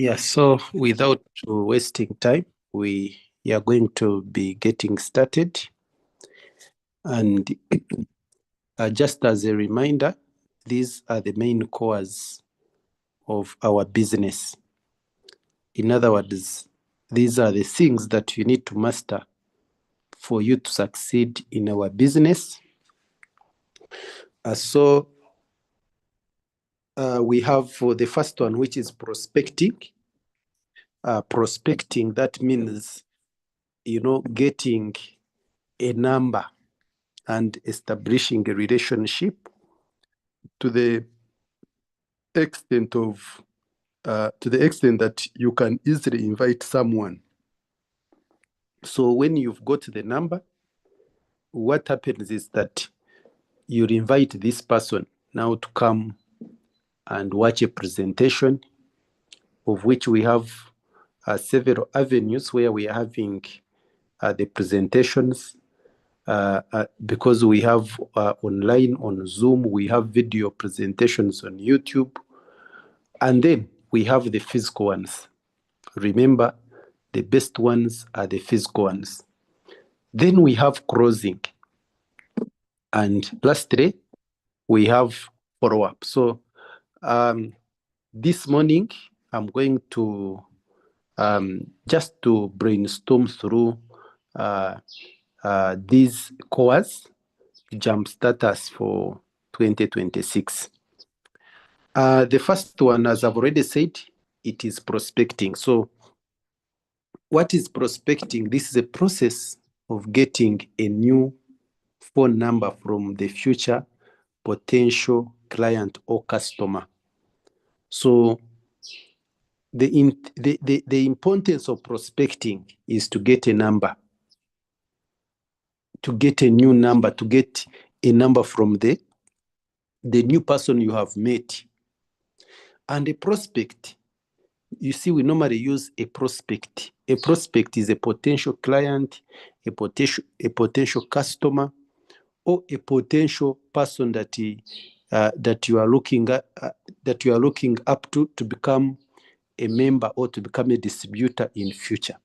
Yeah, so without wasting time, we are going to be getting started. And just as a reminder, these are the main cores of our business. In other words, these are the things that you need to master for you to succeed in our business. So we have for the first one, which is prospecting. Prospecting, that means, getting a number and establishing a relationship to the extent that you can easily invite someone. So when you've got the number, what happens is that you invite this person now to come and watch a presentation, of which we have several avenues where we are having the presentations. Because we have online on Zoom, we have video presentations on YouTube, and then we have the physical ones. Remember, the best ones are the physical ones. Then we have closing. And lastly, we have follow-up. So this morning, I'm going to just to brainstorm through these cores to jumpstart us for 2026. The first one, as I've already said, it is prospecting. So what is prospecting? This is a process of getting a new phone number from the future potential client or customer. So the importance of prospecting is to get a number, to get a new number, to get a number from the new person you have met. And a prospect, you see, we normally use a prospect. A prospect is a potential client, a potential customer, or a potential person that you are looking up to become a member or to become a distributor in future.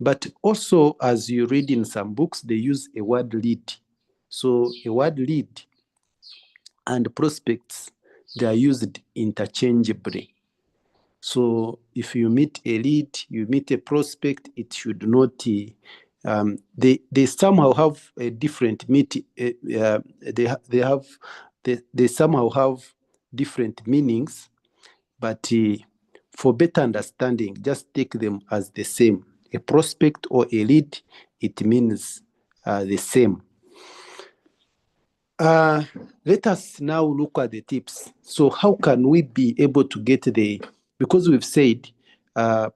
But also, as you read in some books, they use a word lead. So a word lead and prospects, they are used interchangeably. So if you meet a lead, you meet a prospect, it should not they somehow have a different they somehow have different meanings, but for better understanding, just take them as the same. A prospect or a lead, it means the same. Let us now look at the tips. So how can we be able to get because we've said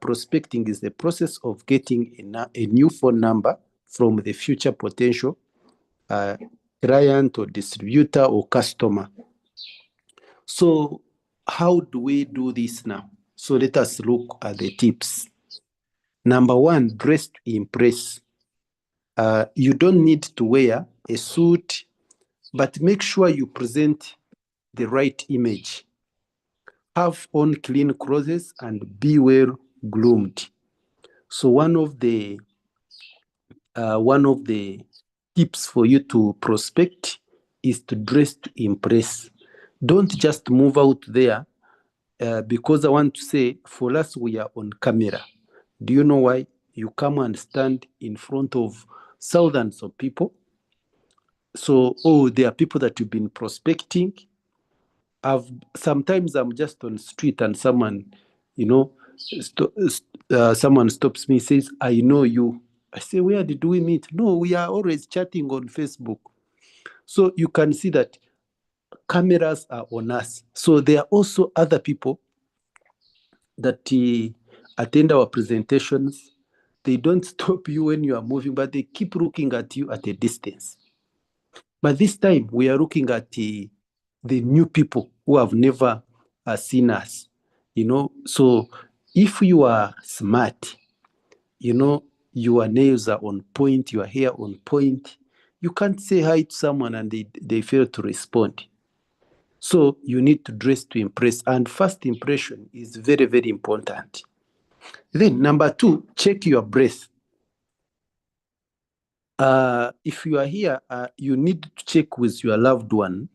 prospecting is the process of getting a new phone number from the future potential client or distributor or customer. So how do we do this now? So let us look at the tips. Number one, dress to impress. You don't need to wear a suit, but make sure you present the right image. Have on clean clothes and be well groomed. So one of the tips for you to prospect is to dress to impress. Don't just move out there because I want to say, for us, we are on camera. Do you know why? You come and stand in front of thousands of people. So, there are people that you've been prospecting. Sometimes I'm just on the street and someone, someone stops me, says, I know you. I say, where did we meet? No, we are always chatting on Facebook. So you can see that cameras are on us. So there are also other people that attend our presentations. They don't stop you when you are moving, but they keep looking at you at a distance. But this time we are looking at the new people who have never seen us, So if you are smart, your nails are on point, your hair on point, you can't say hi to someone and they fail to respond. So you need to dress to impress, and first impression is very, very important. Then number 2, check your breath. If you are here, you need to check with your loved one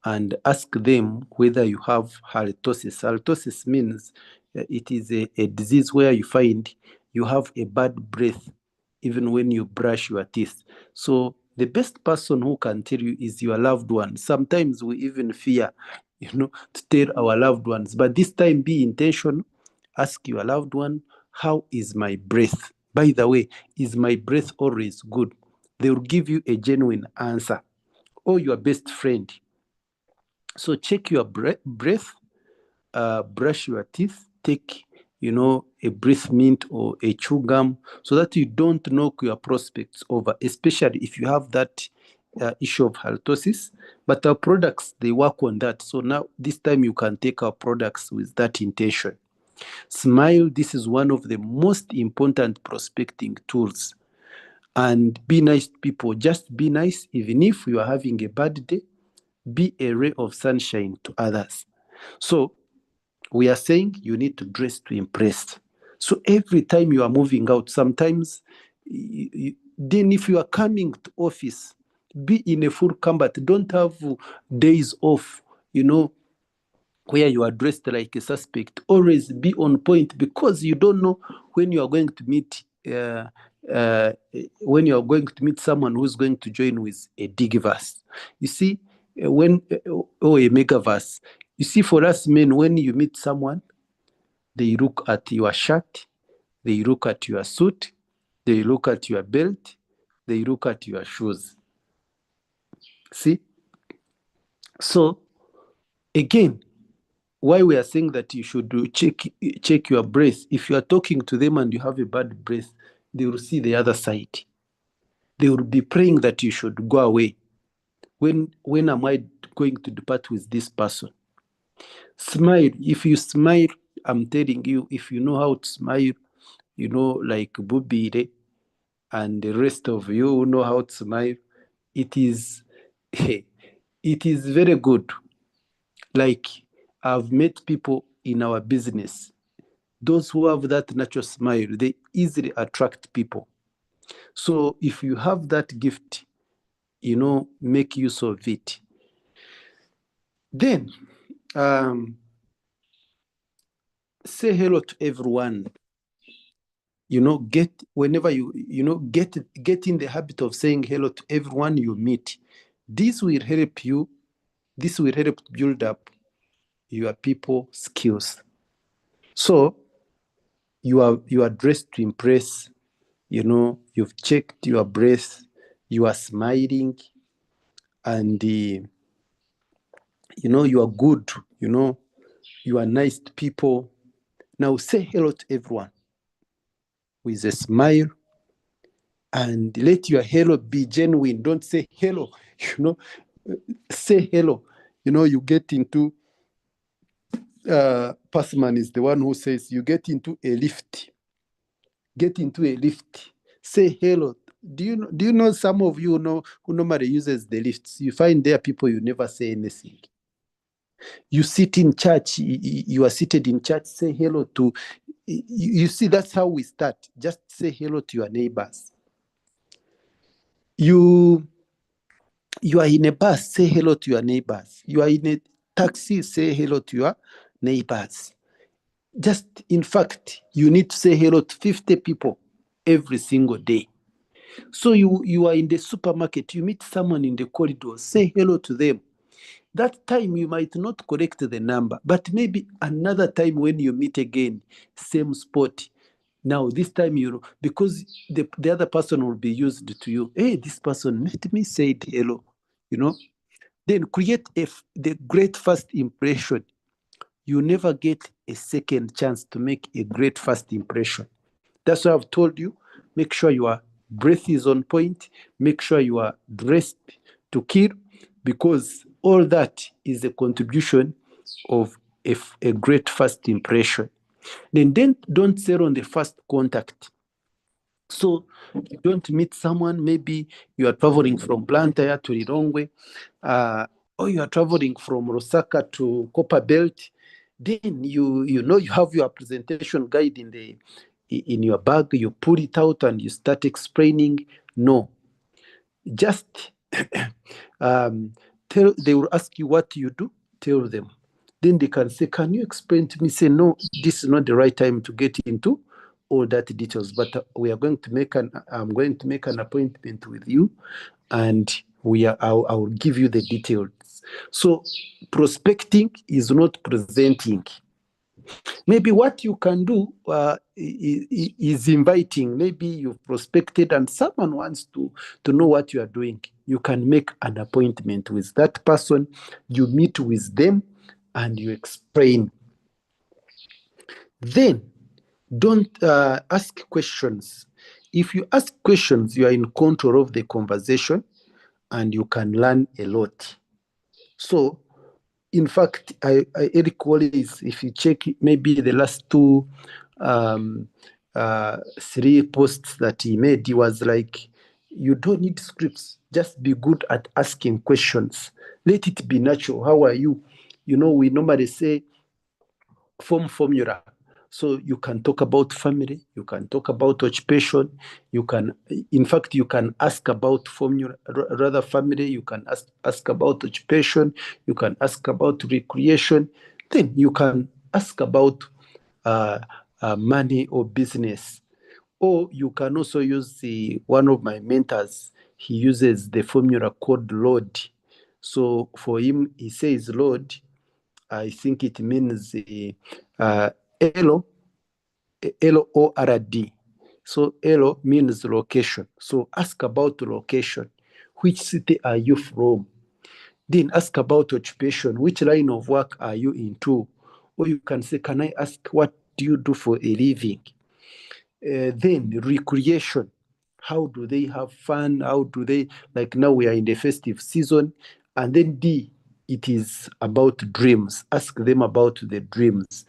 and ask them whether you have halitosis. Halitosis means it is a disease where you find you have a bad breath even when you brush your teeth. So the best person who can tell you is your loved one. Sometimes we even fear, to tell our loved ones, but this time be intentional. Ask your loved one, how is my breath? By the way, is my breath always good? They will give you a genuine answer. Or your best friend. So check your breath, brush your teeth, take, a breath mint or a chew gum so that you don't knock your prospects over, especially if you have that issue of halitosis. But our products, they work on that. So now this time you can take our products with that intention. Smile. This is one of the most important prospecting tools. And be nice to people. Just be nice. Even if you are having a bad day, be a ray of sunshine to others. So we are saying you need to dress to impress. So every time you are moving out, sometimes, then if you are coming to office, be in a full combat. Don't have days off, where you are dressed like a suspect. Always be on point, because you don't know when you are going to meet someone who's going to join with a Digiverse. You see, or a Megaverse. You see, for us men, when you meet someone, they look at your shirt, they look at your suit, they look at your belt, they look at your shoes. See? So, again, why we are saying that you should check your breath. If you are talking to them and you have a bad breath, they will see the other side. They will be praying that you should go away. When am I going to depart with this person? Smile. If you smile, I'm telling you, if you know how to smile, like Bubire and the rest of you who know how to smile, it is very good. Like, I've met people in our business. Those who have that natural smile, they easily attract people. So if you have that gift, make use of it. Then, say hello to everyone. Whenever get in the habit of saying hello to everyone you meet. This will help you. This will help build up your people skills. So you are dressed to impress. You've checked your breath. You are smiling, and you are good. You are nice to people. Now say hello to everyone with a smile, and let your hello be genuine. Don't say hello, say hello. You get into, Passman is the one who says, you get into a lift. Get into a lift. Say hello. Do you know some of you who normally uses the lifts? You find there people, you never say anything. You sit in church, you are seated in church, say hello to, you see, that's how we start. Just say hello to your neighbors. You are in a bus, say hello to your neighbors. You are in a taxi, say hello to your neighbors. Just, in fact, you need to say hello to 50 people every single day. So you are in the supermarket, you meet someone in the corridor, say hello to them. That time you might not correct the number, but maybe another time when you meet again, same spot. Now this time, because the other person will be used to you. Hey, this person met me, said hello, Then create the great first impression. You never get a second chance to make a great first impression. That's why I've told you, make sure your breath is on point, make sure you are dressed to kill, because all that is a contribution of a great first impression. Then don't sell on the first contact. So you don't meet someone, maybe you are traveling from Blantyre to Lilongwe. or you are traveling from Rosaka to Copperbelt, then you know you have your presentation guide in your bag, you pull it out and you start explaining. No, just they will ask you what you do, tell them. Then they can say, can you explain to me? Say, no, this is not the right time to get into all that details, but I'm going to make an appointment with you, and I'll give you the details. So prospecting is not presenting. Maybe what you can do is inviting. Maybe you've prospected and someone wants to know what you are doing. You can make an appointment with that person. You meet with them and you explain. Then don't ask questions. If you ask questions, you are in control of the conversation and you can learn a lot. So, in fact, Eric Wallace, if you check maybe the last 3 posts that he made, he was like, you don't need scripts. Just be good at asking questions. Let it be natural. How are you? We normally say form formula. So you can talk about family, you can talk about occupation, you can ask about formula, rather family, you can ask about occupation, you can ask about recreation, then you can ask about money or business. Or you can also use one of my mentors, he uses the formula called LORD. So for him, he says LORD, I think it means LORD. So LO means location. So ask about location. Which city are you from? Then ask about occupation. Which line of work are you into? Or you can say, can I ask what do you do for a living? Then recreation. How do they have fun? How do they, like now we are in the festive season. And then D, it is about dreams. Ask them about the dreams.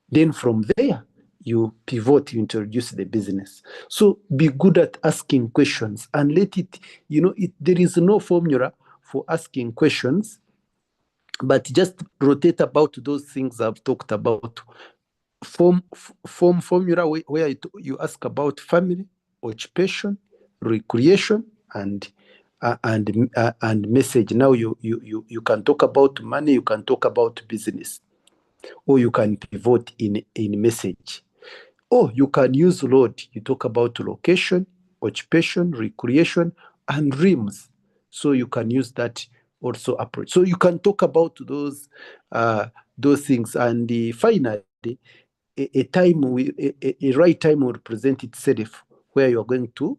Then from there, you pivot, you introduce the business. So be good at asking questions and let it, there is no formula for asking questions, but just rotate about those things I've talked about. Form formula where you ask about family, occupation, recreation, and message. Now you can talk about money, you can talk about business, or you can pivot in message. Or you can use LORD. You talk about location, occupation, recreation, and dreams. So you can use that also approach. So you can talk about those things. And finally, a right time will present itself where you're going to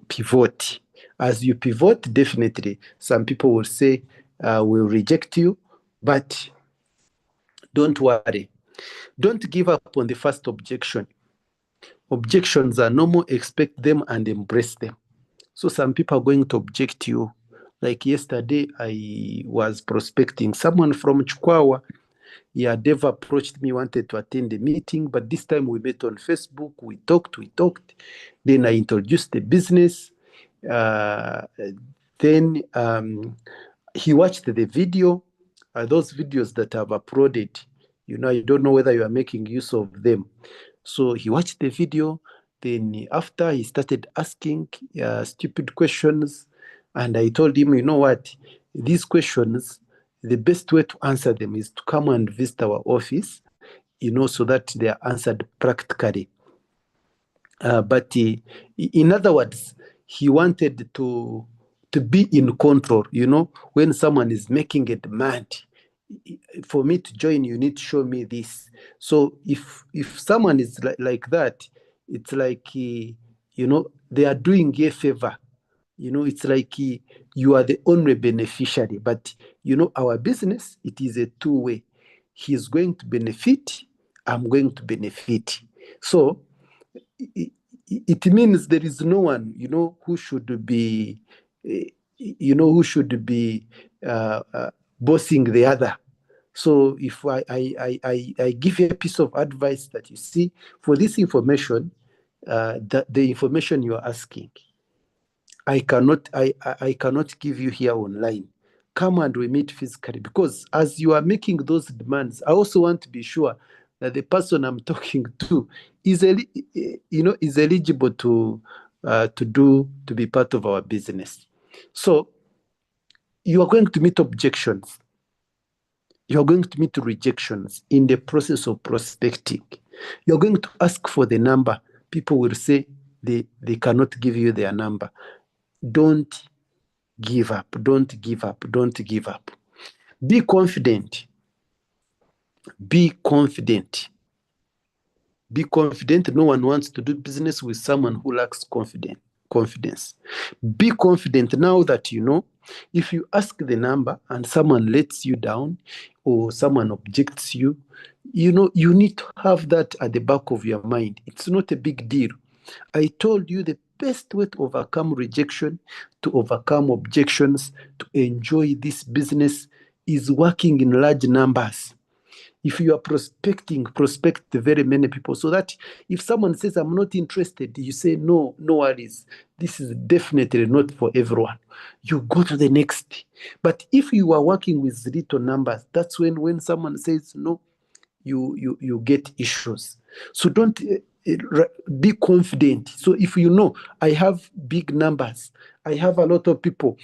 pivot. As you pivot, definitely some people will say will reject you, but don't worry. Don't give up on the first objection. Objections are normal, expect them and embrace them. So some people are going to object you. Like yesterday, I was prospecting someone from Chukwawa. Yeah, Dave approached me, wanted to attend the meeting, but this time we met on Facebook. We talked. Then I introduced the business. Then he watched the video. Those videos that I've uploaded, I don't know whether you are making use of them. So he watched the video. Then after, he started asking stupid questions. And I told him, you know what? These questions, the best way to answer them is to come and visit our office, so that they are answered practically. But in other words, he wanted to be in control. When someone is making a demand, for me to join, you need to show me this. So if someone is like that, it's like they are doing a favor. It's like you are the only beneficiary. But our business, it is a two-way. He's going to benefit, I'm going to benefit. So it means there is no one who should be bossing the other. So if I give you a piece of advice that you see, for this information, the information you are asking, I cannot give you here online. come and we meet physically, because as you are making those demands, I also want to be sure that the person I'm talking to is is eligible to be part of our business. So you are going to meet objections. You're going to meet rejections in the process of prospecting. You're going to ask for the number. People will say they cannot give you their number. Don't give up. Don't give up. Don't give up. Be confident. Be confident. Be confident. No one wants to do business with someone who lacks confidence. Be confident now that you know if you ask the number and someone lets you down or someone objects you, you know you need to have that at the back of your mind. It's not a big deal. I told you the best way to overcome rejection, to overcome objections, to enjoy this business is working in large numbers. If you are prospecting, prospect very many people so that if someone says, I'm not interested, you say, no worries. This is definitely not for everyone. You go to the next. But if you are working with little numbers, that's when someone says no, you get issues. So don't be confident. So if you know, I have big numbers, I have a lot of people,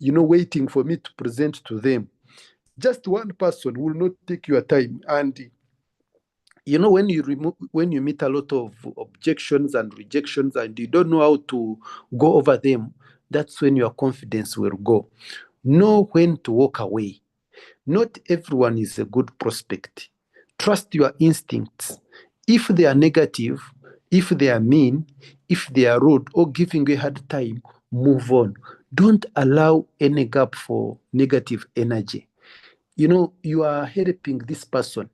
waiting for me to present to them. Just one person will not take your time. And when you meet a lot of objections and rejections and you don't know how to go over them, that's when your confidence will go. Know when to walk away. Not everyone is a good prospect. Trust your instincts. If they are negative, if they are mean, if they are rude or giving you a hard time, move on. Don't allow any gap for negative energy. You are helping this person.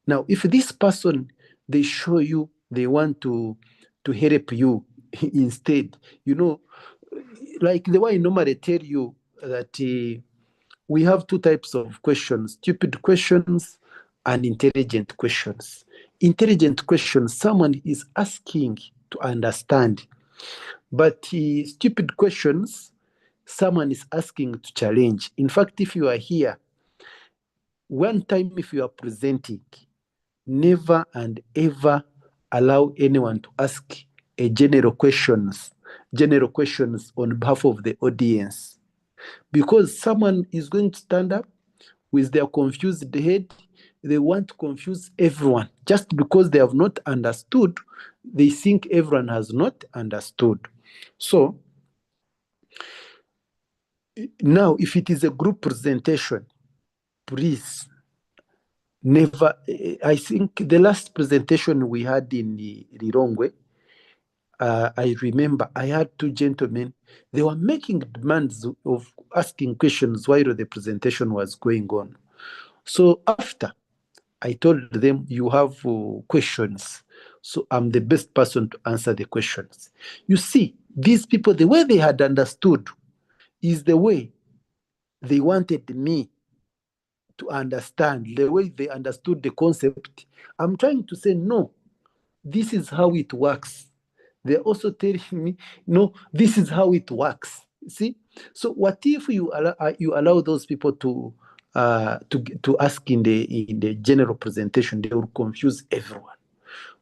Now, if this person, they show you they want to help you instead, like the way I normally tell you that we have two types of questions: stupid questions and intelligent questions. Intelligent questions, someone is asking to understand. But stupid questions, someone is asking to challenge. In fact, if you are here, one time if you are presenting, never and ever allow anyone to ask a general questions on behalf of the audience, because someone is going to stand up with their confused head. They want to confuse everyone just because they have not understood. They think everyone has not understood. So now, if it is a group presentation, please never. I think the last presentation we had in Lilongwe, I remember I had two gentlemen. They were making demands of asking questions while the presentation was going on. So after, I told them, you have questions. So I'm the best person to answer the questions. You see, these people, the way they had understood is the way they wanted me to understand, the way they understood the concept. I'm trying to say, no, this is how it works. They're also telling me, no, this is how it works. See? So what if you allow those people to ask in the general presentation? They will confuse everyone.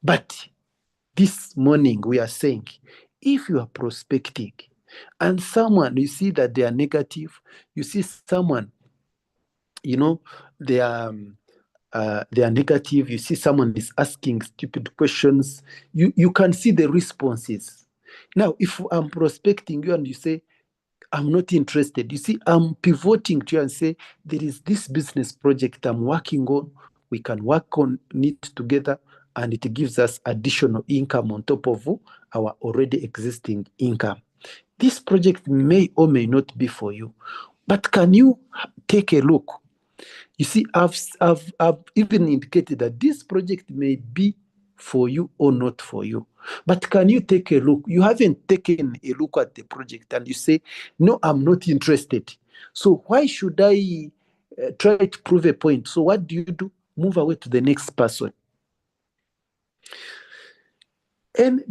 But this morning we are saying, if you are prospecting and someone, you see that they are negative, you see someone, they are negative, you see someone is asking stupid questions, you can see the responses. Now, if I'm prospecting you and you say, I'm not interested, you see, I'm pivoting to you and say, there is this business project I'm working on. We can work on it together, and it gives us additional income on top of our already existing income. This project may or may not be for you, but can you take a look? You see, I've even indicated that this project may be for you or not for you. But can you take a look? You haven't taken a look at the project and you say, no, I'm not interested. So why should I try to prove a point? So what do? Move away to the next person. And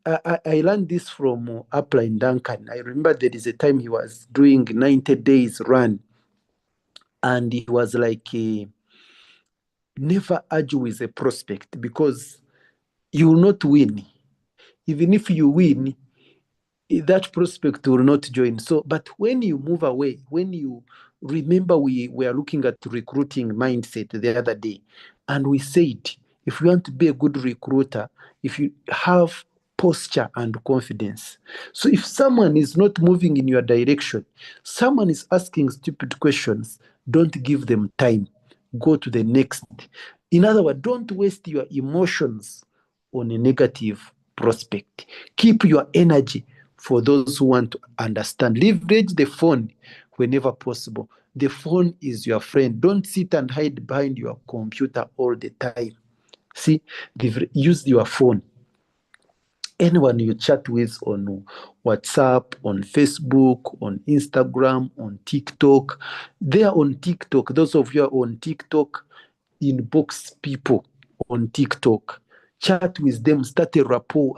I learned this from Upline Duncan. I remember there is a time he was doing 90 days run, and he was like, never argue with a prospect because you will not win. Even if you win, that prospect will not join. So, but when you move away, when you remember, we were looking at recruiting mindset the other day, and we said, if you want to be a good recruiter, if you have posture and confidence. So if someone is not moving in your direction, someone is asking stupid questions, don't give them time. Go to the next. In other words, don't waste your emotions on a negative prospect. Keep your energy for those who want to understand. Leverage the phone whenever possible. The phone is your friend. Don't sit and hide behind your computer all the time. See, use your phone. Anyone you chat with on WhatsApp, on Facebook, on Instagram, on TikTok, they are on TikTok. Those of you are on TikTok, inbox people on TikTok. Chat with them, start a rapport,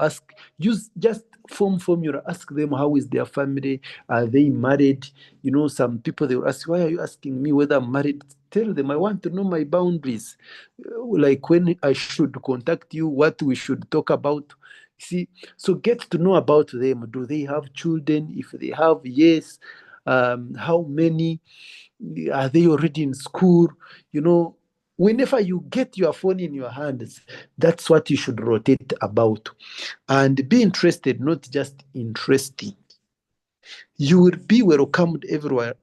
just form formula, ask them how is their family, are they married? You know, some people they will ask, why are you asking me whether I'm married? Tell them I want to know my boundaries, like when I should contact you, what we should talk about. See, so get to know about them. Do they have children? If they have, yes. How many? Are they already in school? You know, whenever you get your phone in your hands, that's what you should rotate about. And be interested, not just interesting. You will be welcomed everywhere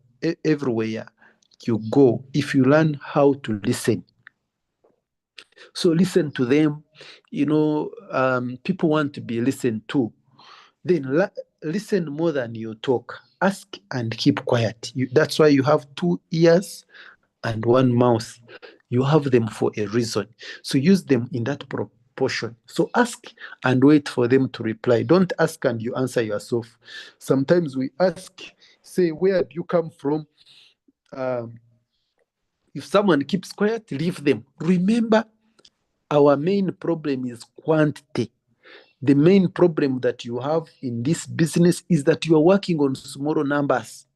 you go if you learn how to listen. So listen to them. You know, people want to be listened to. Then listen more than you talk. Ask and keep quiet. That's why you have 2 ears and 1 mouth. You have them for a reason. So use them in that proportion. So ask and wait for them to reply. Don't ask and you answer yourself. Sometimes we ask, say, where do you come from? If someone keeps quiet, leave them. Remember, our main problem is quantity. The main problem that you have in this business is that you are working on smaller numbers.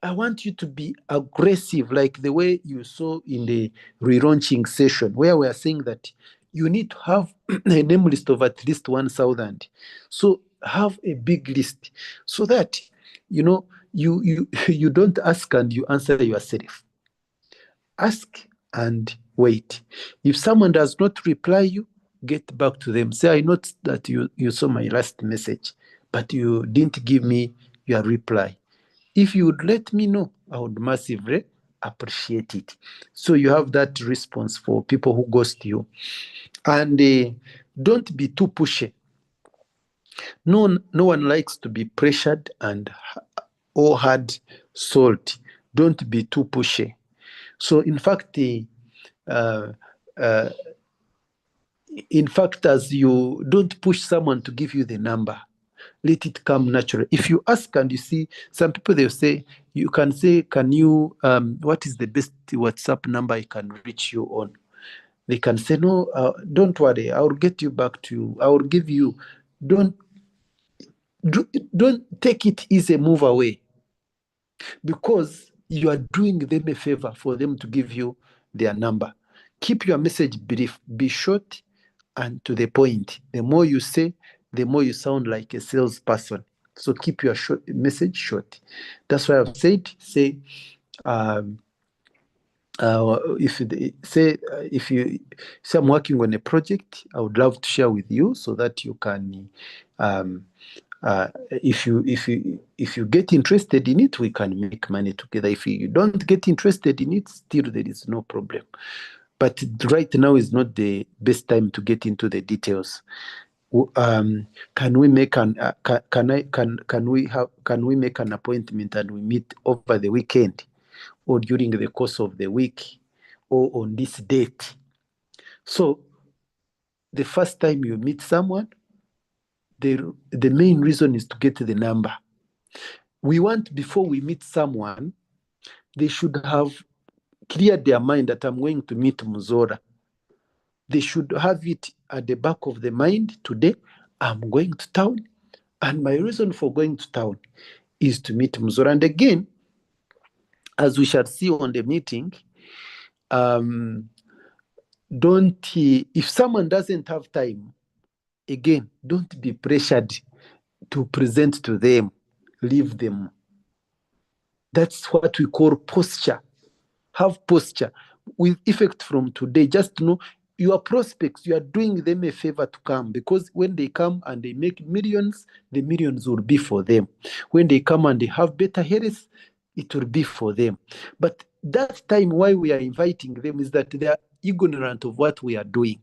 I want you to be aggressive, like the way you saw in the relaunching session, where we are saying that you need to have a name list of at least 1,000. So have a big list so that, you know, you don't ask and you answer yourself. Ask and wait. If someone does not reply you, get back to them. Say, I noticed that you saw my last message, but you didn't give me your reply. If you would let me know, I would massively appreciate it. So you have that response for people who ghost you. And don't be too pushy. No one likes to be pressured and or hard sold. Don't be too pushy. So in fact, as you don't push someone to give you the number, let it come naturally. If you ask and you see, some people they'll say, you can say, can you, what is the best WhatsApp number I can reach you on? They can say, no, don't worry, I will get you back to you. I will give you, don't take it easy, move away, because you are doing them a favor for them to give you their number. Keep your message brief, be short and to the point. The more you say, the more you sound like a salesperson. So keep your message short. That's why I've said, say, if you say I'm working on a project, I would love to share with you so that you can, if you get interested in it, we can make money together. If you don't get interested in it, still there is no problem. But right now is not the best time to get into the details. Can we make an appointment and we meet over the weekend or during the course of the week or on this date? So the first time you meet someone, the main reason is to get the number. We want, before we meet someone, they should have cleared their mind that I'm going to meet Muzora. They should have it at the back of the mind today. I'm going to town, and my reason for going to town is to meet Mzora. And again, as we shall see on the meeting, if someone doesn't have time, again, don't be pressured to present to them. Leave them. That's what we call posture. Have posture. With effect from today, just know your prospects, you are doing them a favor to come, because when they come and they make millions, the millions will be for them. When they come and they have better health, it will be for them. But that time, why we are inviting them is that they are ignorant of what we are doing.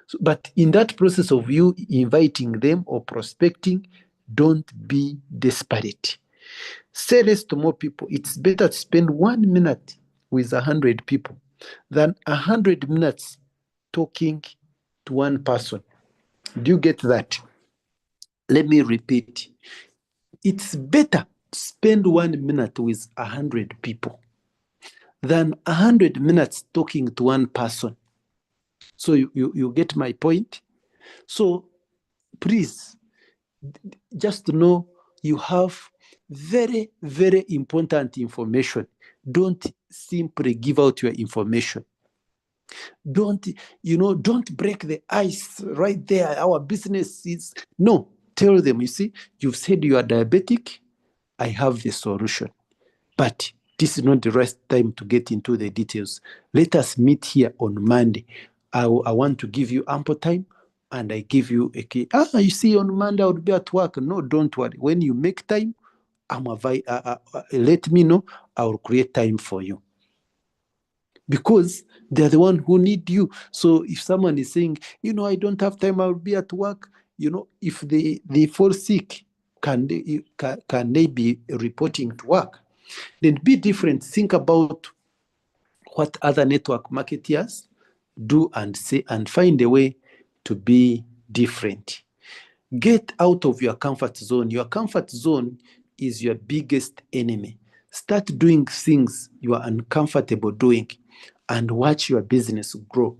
So, but in that process of you inviting them or prospecting, don't be desperate. Say this to more people. It's better to spend 1 minute with 100 people than 100 minutes talking to one person. Do you get that? Let me repeat. It's better to spend 1 minute with 100 people than 100 minutes talking to one person. So you get my point? So please, just know you have very, very important information. Don't simply give out your information. Don't break the ice right there. Our business is, no, tell them, you see, you've said you are diabetic. I have the solution. But this is not the right time to get into the details. Let us meet here on Monday. I want to give you ample time, and I give you a key. You see, on Monday I would be at work. No, don't worry. When you make time, let me know. I will create time for you. Because they're the one who need you. So if someone is saying, I don't have time, I'll be at work, if they fall sick, can they be reporting to work? Then be different. Think about what other network marketers do and say, and find a way to be different. Get out of your comfort zone. Your comfort zone is your biggest enemy. Start doing things you are uncomfortable doing and watch your business grow.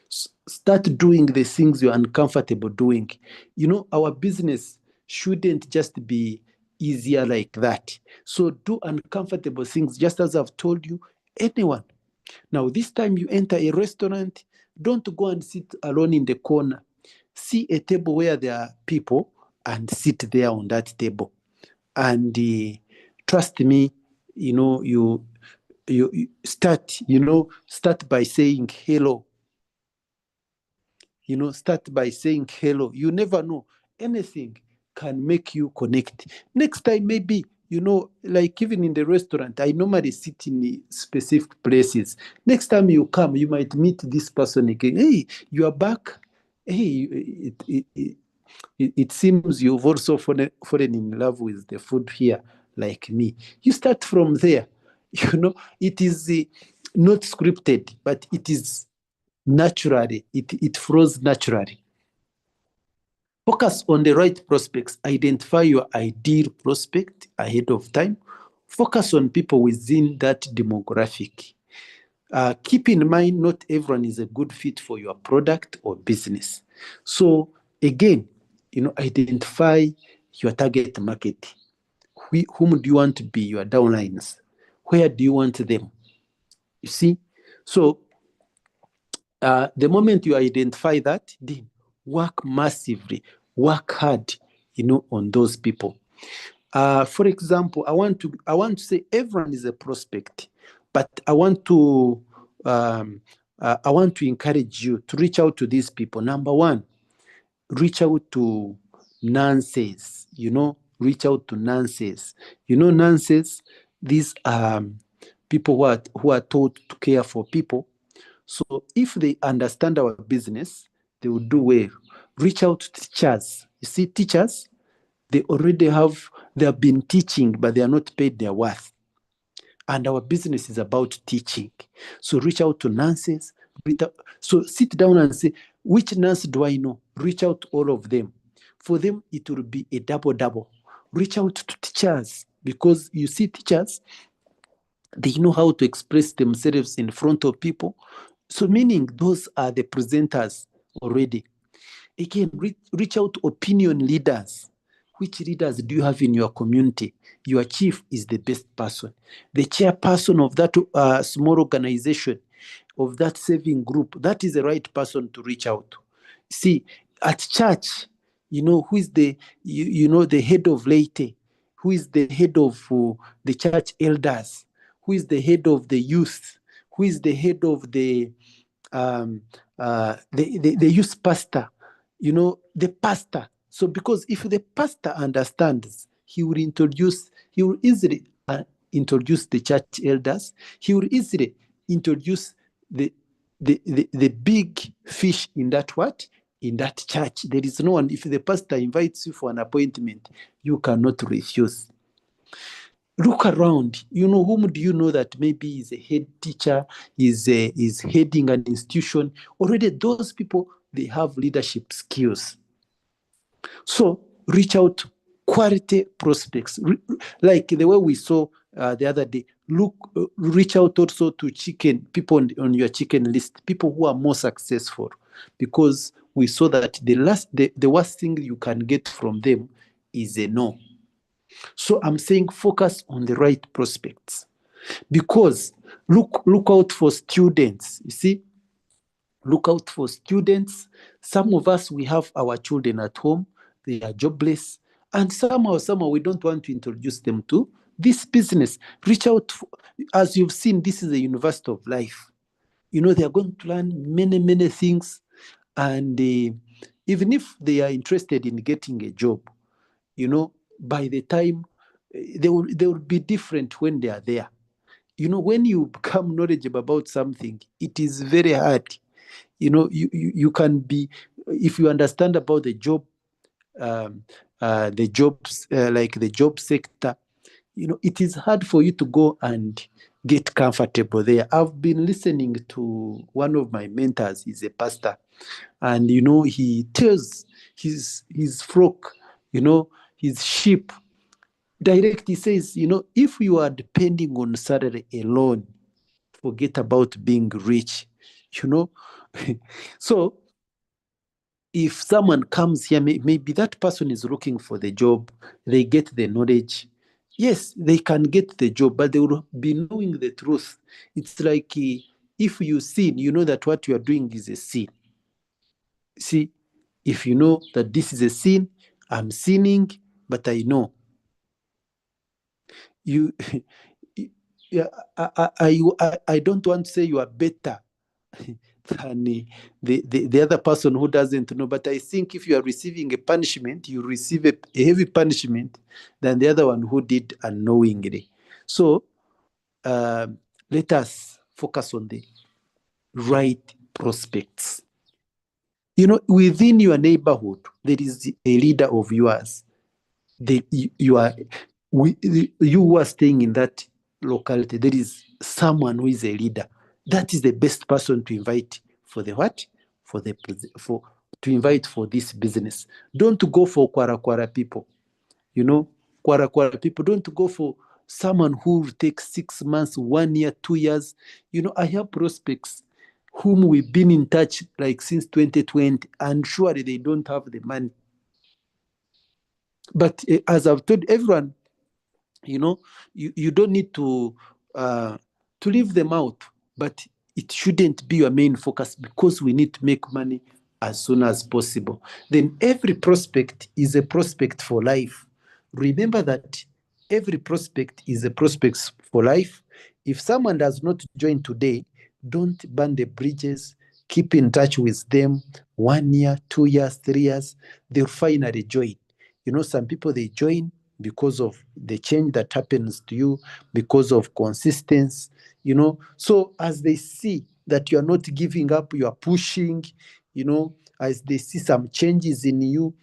Start doing the things you're uncomfortable doing. Our business shouldn't just be easier like that. So do uncomfortable things, just as I've told you, anyone. Now, this time you enter a restaurant, don't go and sit alone in the corner. See a table where there are people and sit there on that table. And trust me, you start by saying hello. Start by saying hello. You never know. Anything can make you connect. Next time, maybe, like even in the restaurant, I normally sit in specific places. Next time you come, you might meet this person again. Hey, you are back. Hey, it seems you've also fallen in love with the food here, like me. You start from there. It is not scripted, but it is naturally. It flows naturally. Focus on the right prospects. Identify your ideal prospect ahead of time. Focus on people within that demographic. Keep in mind, not everyone is a good fit for your product or business. So again, identify your target market. Whom do you want to be your downlines? Where do you want them? You see? So the moment you identify that, then work massively, work hard, on those people. For example, I want to say everyone is a prospect, but I want to encourage you to reach out to these people. Number one, reach out to nonsense. Reach out to nonsense. Nonsense. These are people who are taught to care for people. So if they understand our business, they will do well. Reach out to teachers. You see, teachers, they have been teaching, but they are not paid their worth. And our business is about teaching. So reach out to nurses. So sit down and say, which nurse do I know? Reach out to all of them. For them, it will be a double. Reach out to teachers, because you see, teachers, they know how to express themselves in front of people. So meaning those are the presenters already. Again, reach out to opinion leaders. Which leaders do you have in your community? Your chief is the best person. The chairperson of that small organization, of that saving group, that is the right person to reach out to. See, at church, who is the, the head of laity, who is the head of the church elders, who is the head of the youth, who is the head of the youth pastor, the pastor. So because if the pastor understands, he will easily introduce the church elders. He will easily introduce the big fish in that church. There is no one. If the pastor invites you for an appointment, you cannot refuse. Look around. Whom do you know that maybe is a head teacher, is heading an institution? Already those people, they have leadership skills. So reach out to quality prospects, like the way we saw the other day. Reach out also to people on your chicken list, people who are more successful, because we saw that the worst thing you can get from them is a no. So I'm saying focus on the right prospects, because look out for students. You see, look out for students. Some of us, we have our children at home, they are jobless, and somehow we don't want to introduce them to this business. Reach out. As you've seen, this is a university of life. They are going to learn many things, and even if they are interested in getting a job, by the time they will be different when they are there. When you become knowledgeable about something, it is very hard. You can be, if you understand about the job, the jobs, like the job sector, it is hard for you to go and get comfortable there. I've been listening to one of my mentors. He's a pastor, and he tells his flock, his sheep, direct. He says, if you are depending on salary alone, forget about being rich. So if someone comes here, maybe that person is looking for the job, they get the knowledge. Yes, they can get the job, but they will be knowing the truth. It's like if you sin, you know that what you are doing is a sin. See, if you know that this is a sin, I'm sinning, but I know. I don't want to say you are better than the other person who doesn't know, but I think if you are receiving a punishment, you receive a heavy punishment than the other one who did unknowingly. So let us focus on the right prospects. Within your neighborhood, there is a leader of yours. You who are staying in that locality, there is someone who is a leader. That is the best person to invite for the what? To invite for this business. Don't go for kwara people. Kwara people. Don't go for someone who will take 6 months, 1 year, 2 years. I have prospects whom we've been in touch like since 2020, and surely they don't have the money. But as I've told everyone, you don't need to leave them out, but it shouldn't be your main focus, because we need to make money as soon as possible. Then every prospect is a prospect for life. Remember that every prospect is a prospect for life. If someone does not join today, don't burn the bridges. Keep in touch with them 1 year, 2 years, 3 years. They'll finally join. Some people, they join because of the change that happens to you, because of consistency, So as they see that you are not giving up, you are pushing, as they see some changes in you,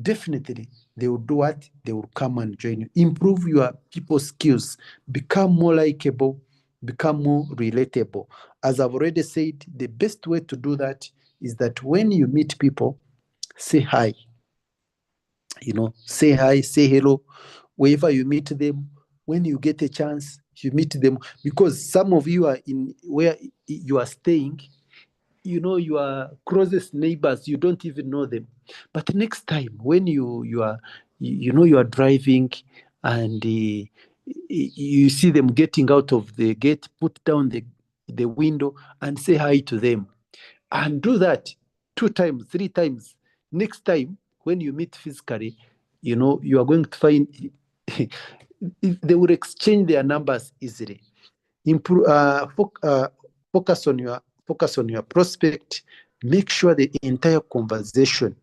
definitely they will do what? They will come and join you. Improve your people skills, become more likable, become more relatable. As I've already said, the best way to do that is that when you meet people, say hi. Say hi, say hello. Wherever you meet them, when you get a chance, you meet them, because some of you are in where you are staying. your closest neighbors, you don't even know them. But next time when you are driving and you see them getting out of the gate, put down the window and say hi to them. And do that 2 times, 3 times. Next time when you meet physically, you are going to find they will exchange their numbers easily. Focus on your prospect. Make sure the entire conversation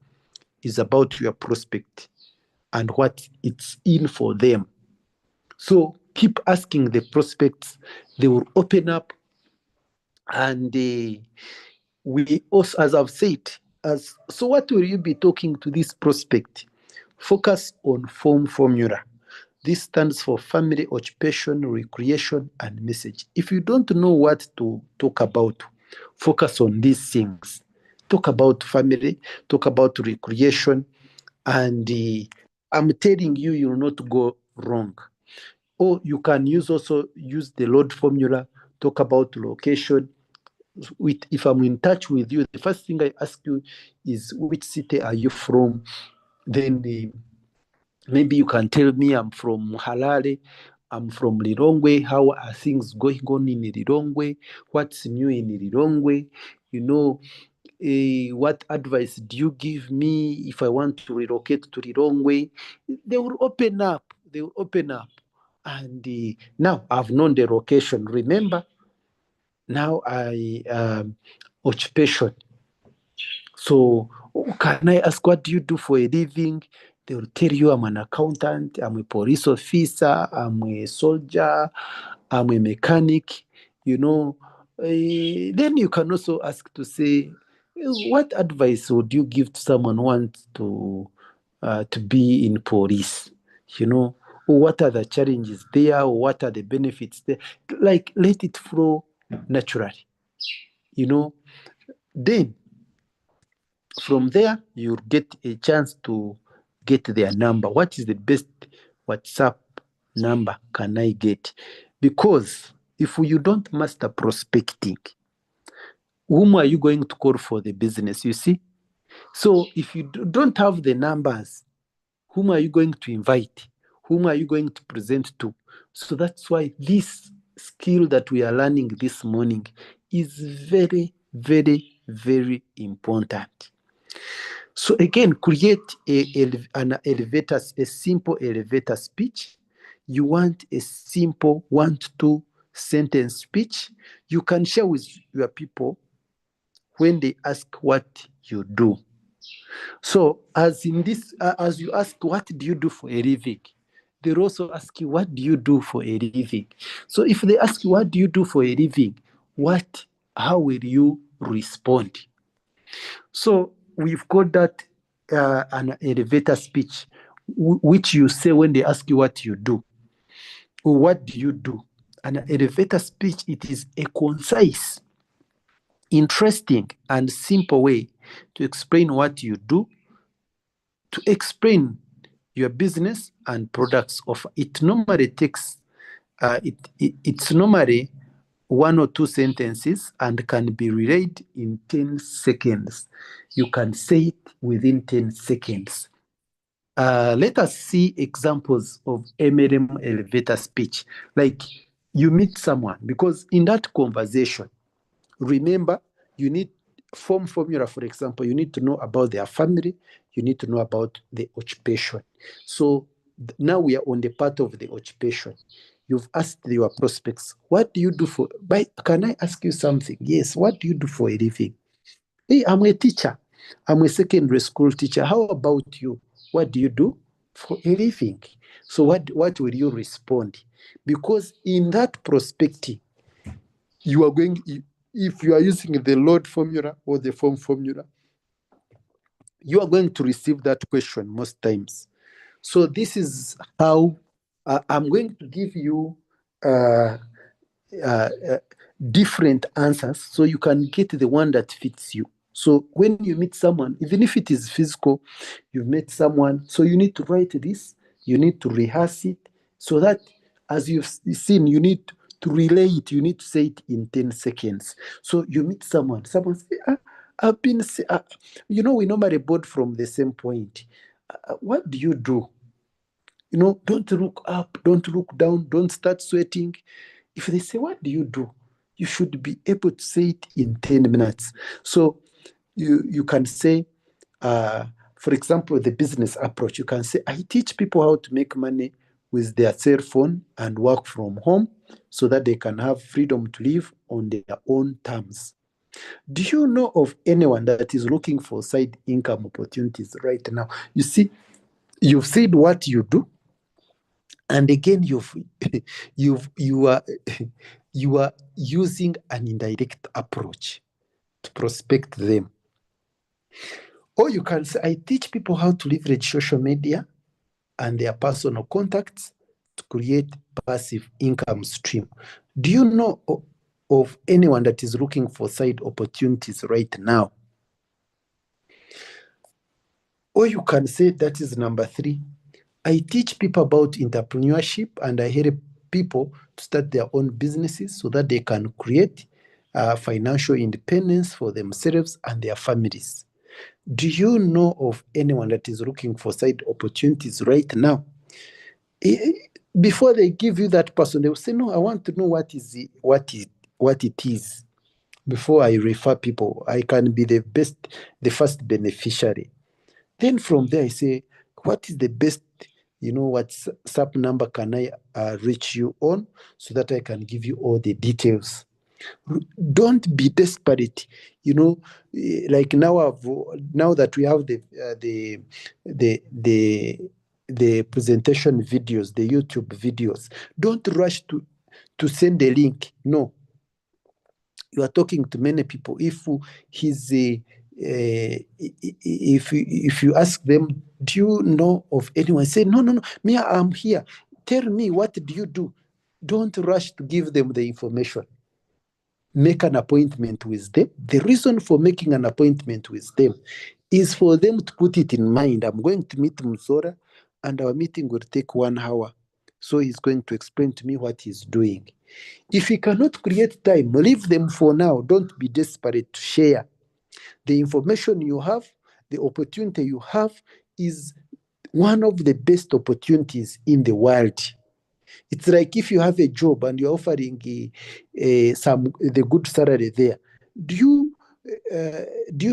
is about your prospect and what it's in for them. So keep asking the prospects. They will open up, and we also, as I've said, so what will you be talking to this prospect? Focus on form formula. This stands for family, occupation, recreation, and message. If you don't know what to talk about, focus on these things. Talk about family, talk about recreation, and I'm telling you, you'll not go wrong. Or you can also use the load formula, talk about location. If I'm in touch with you, the first thing I ask you is, which city are you from? Then maybe you can tell me, I'm from Harare, I'm from Lilongwe. How are things going on in Lilongwe? What's new in Lilongwe? What advice do you give me if I want to relocate to Lilongwe? They will open up. And now I've known the location. Remember, now occupation. So can I ask, what do you do for a living? They will tell you, I'm an accountant, I'm a police officer, I'm a soldier, I'm a mechanic. Then you can also ask to say, what advice would you give to someone who wants to be in police? What are the challenges there? What are the benefits there? Like, let it flow naturally. Then from there, you'll get a chance to get their number. What is the best WhatsApp number can I get? Because if you don't master prospecting, whom are you going to call for the business, you see? So if you don't have the numbers, whom are you going to invite? Whom are you going to present to? So that's why this skill that we are learning this morning is very, very, very important. So again, create a simple elevator speech. You want a simple 1 to 2 sentence speech. You can share with your people when they ask what you do. So as you ask, what do you do for a living? They'll also ask you, what do you do for a living? So if they ask you, what do you do for a living? How will you respond? So we've got that an elevator speech, which you say when they ask you what you do. What do you do? An elevator speech, it is a concise, interesting, and simple way to explain what you do, to explain your business and products offer. It normally takes, it's normally 1 or 2 sentences and can be relayed in 10 seconds. You can say it within 10 seconds. Let us see examples of MLM elevator speech. Like, you meet someone, because in that conversation, remember, you need form formula. For example, you need to know about their family, you need to know about the occupation. So now we are on the part of the occupation. You've asked your prospects, what do you do for, can I ask you something? Yes, what do you do for a living? Hey, I'm a teacher. I'm a secondary school teacher. How about you? What do you do for a living? So what will you respond? Because in that prospecting, you are going, if you are using the load formula or the form formula, you are going to receive that question most times. So this is how I'm going to give you different answers so you can get the one that fits you. So when you meet someone, even if it is physical, you've met someone, so you need to write this, you need to rehearse it, so that as you've seen, you need to relay it, you need to say it in 10 seconds. So you meet someone say, I've been, we normally board from the same point. What do you do? Don't look up, don't look down, don't start sweating. If they say, what do you do? You should be able to say it in 10 minutes. So you can say, for example, the business approach, you can say, I teach people how to make money with their cell phone and work from home so that they can have freedom to live on their own terms. Do you know of anyone that is looking for side income opportunities right now? You see, you've said what you do, and again, you are using an indirect approach to prospect them. Or you can say, I teach people how to leverage social media and their personal contacts to create passive income stream. Do you know of anyone that is looking for side opportunities right now? Or you can say, that is number 3. I teach people about entrepreneurship and I help people to start their own businesses so that they can create financial independence for themselves and their families. Do you know of anyone that is looking for side opportunities right now? Before they give you that person, they will say, no, I want to know what it is before I refer people. I can be the first beneficiary. Then from there, I say, what is the best, WhatsApp number can I reach you on so that I can give you all the details? Don't be desperate. Like now that we have the presentation videos, the YouTube videos, don't rush to send a link. No, you are talking to many people. If you ask them, do you know of anyone? Say, no, me, I'm here. Tell me, what do you do? Don't rush to give them the information. Make an appointment with them. The reason for making an appointment with them is for them to put it in mind. I'm going to meet Mzora, and our meeting will take 1 hour. So he's going to explain to me what he's doing. If he cannot create time, leave them for now. Don't be desperate to share. The information you have, the opportunity you have is one of the best opportunities in the world. It's like if you have a job and you're offering the good salary there, do you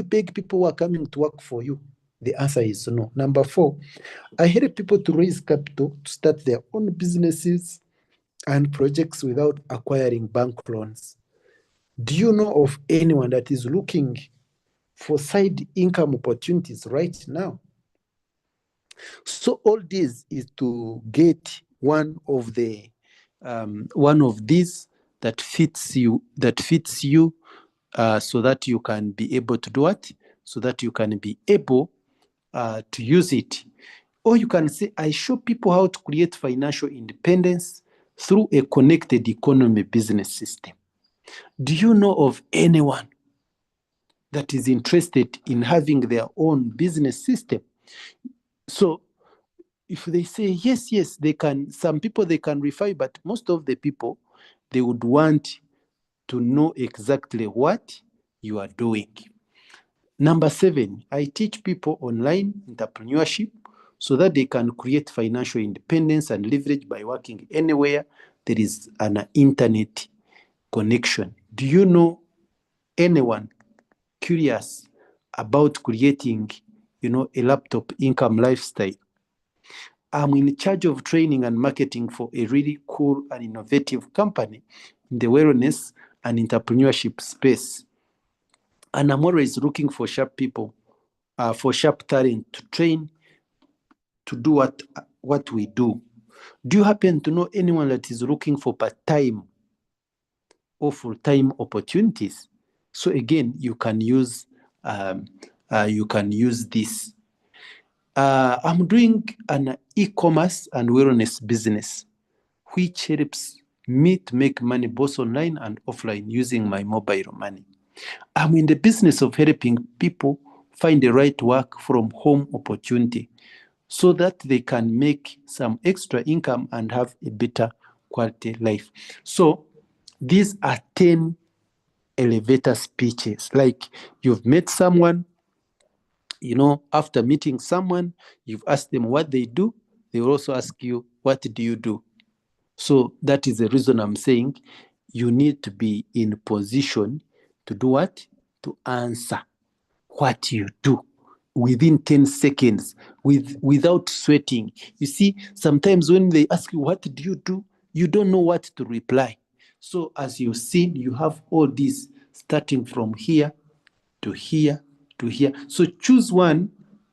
beg people who are coming to work for you? The answer is no. Number 4, I help people to raise capital to start their own businesses and projects without acquiring bank loans. Do you know of anyone that is looking for side income opportunities right now? So all this is to get one of these that fits you, so that you can be able to do what? So that you can be able to use it. Or you can say, I show people how to create financial independence through a connected economy business system. Do you know of anyone that is interested in having their own business system? So if they say yes, they can. Some people they can refer, but most of the people, they would want to know exactly what you are doing. Number 7, I teach people online entrepreneurship so that they can create financial independence and leverage by working anywhere there is an internet connection. Do you know anyone curious about creating, a laptop income lifestyle? I'm in charge of training and marketing for a really cool and innovative company in the wellness and entrepreneurship space. And I'm always looking for sharp people, for sharp talent to train to do what we do. Do you happen to know anyone that is looking for part-time or full-time opportunities? So again, you can use this. I'm doing an e-commerce and wellness business, which helps me to make money both online and offline using my mobile money. I'm in the business of helping people find the right work from home opportunity so that they can make some extra income and have a better quality life. So These are 10 elevator speeches. Like you've met someone, after meeting someone, you've asked them what they do. They will also ask you, what do you do? So that is the reason I'm saying you need to be in position to do what? To answer what you do within 10 seconds without sweating. You see, sometimes when they ask you, what do you do? You don't know what to reply. So as you've seen, you have all these starting from here to here to here. So choose one